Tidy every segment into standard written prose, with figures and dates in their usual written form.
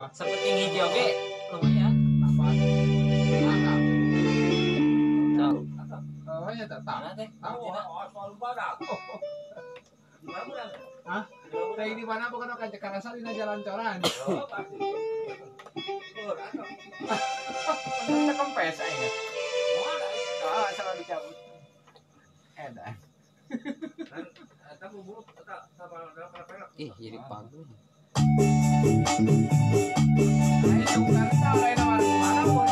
Seperti hijau oke lumayan. Oh ya tetap. Mana teh? Hah? Teh di mana bukan kan Jakarta di Jalan Coran. Kita kempes aja. Oh, salah dicabut. Edan. Ih, jadi bagus. Ayo Jakarta lain mana mau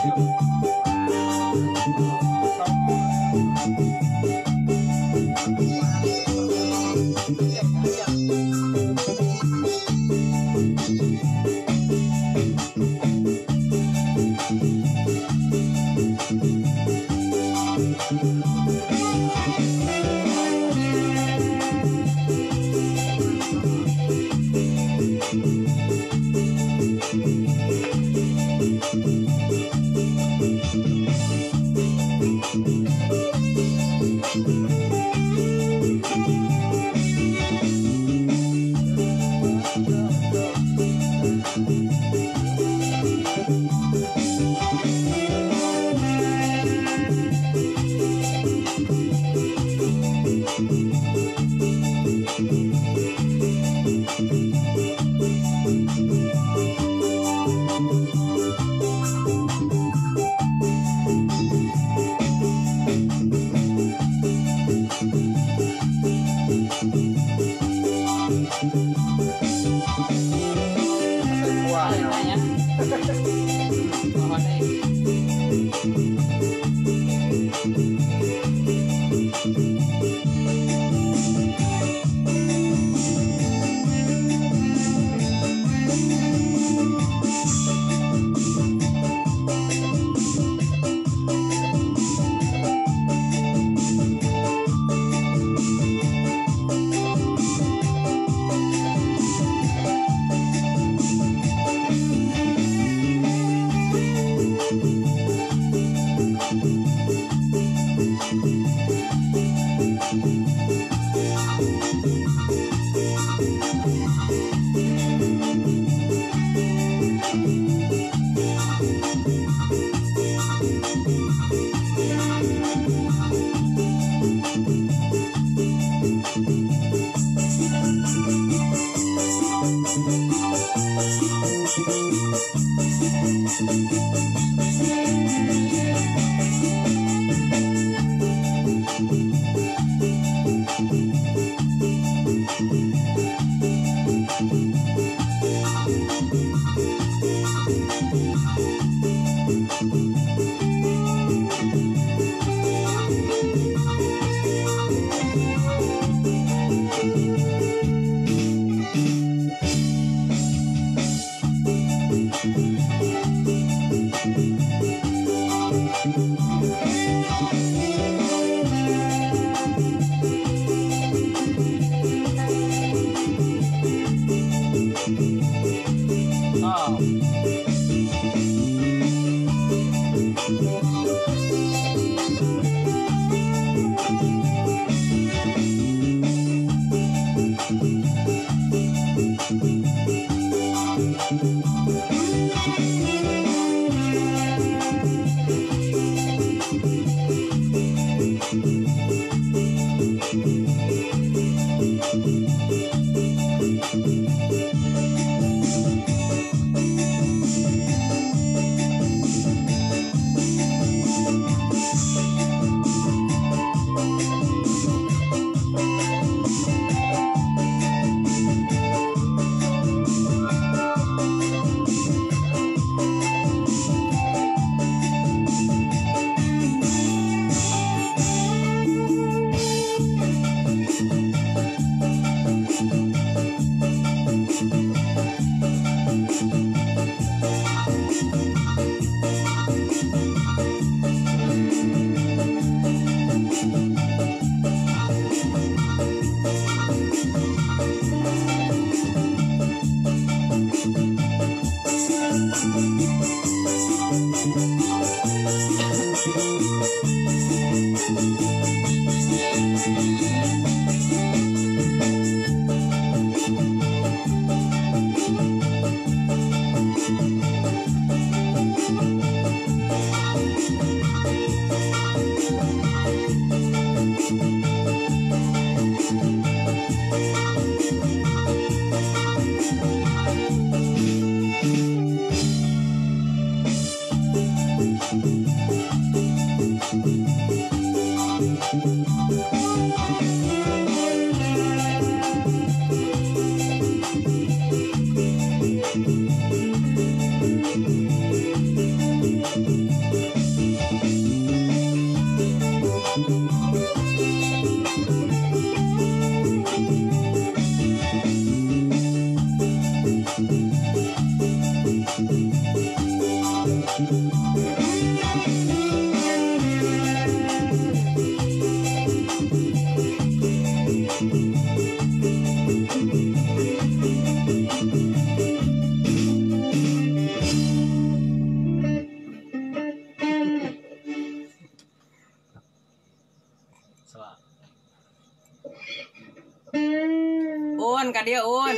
Un ka dia un.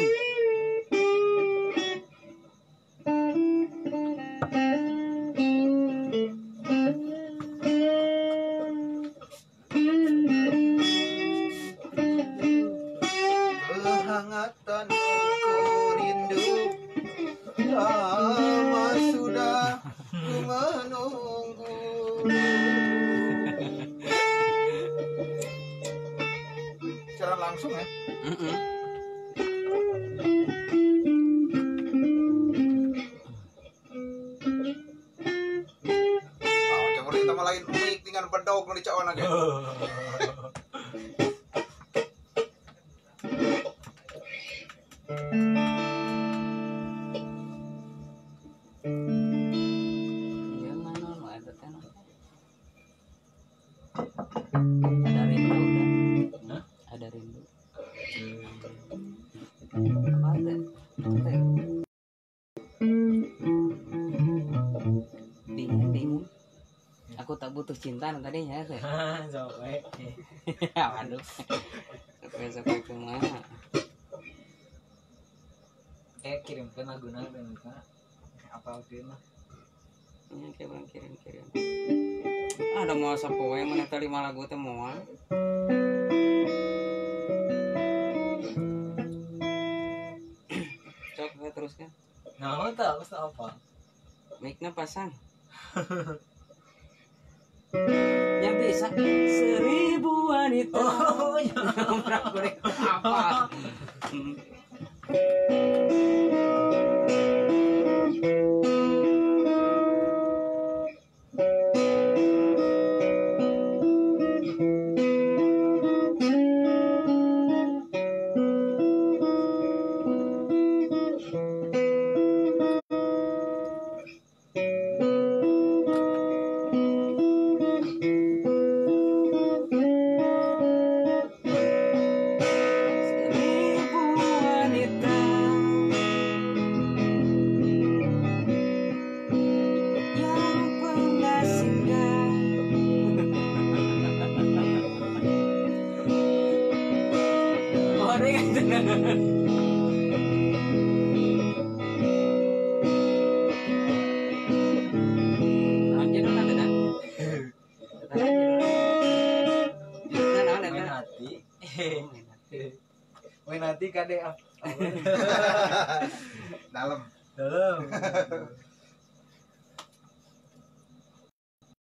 Kehangatan ku rindu, lama sudah ku menunggu. Secara langsung ya. Coba kita malain unik dengan bedog nu dicawan aja. Iya mana lu ada teh. Ada rindu dah. Ada rindu. Apa teh? Teh. Bingung. Aku tak butuh cinta tadinya teh. Sampai. Aduh. Sampai kemana? Kirimkan laguna dan apa oke mah. Ini kayak kirim. Ada mau sapoe mana tadi 5 lagu teh moal. Cok kita teruskan. Nah, tahu apa? Mic-nya pasang. Ya bisa 1000 wanita. Oh, ya. Apa? Main hati kade ah. Dalam. Dalam.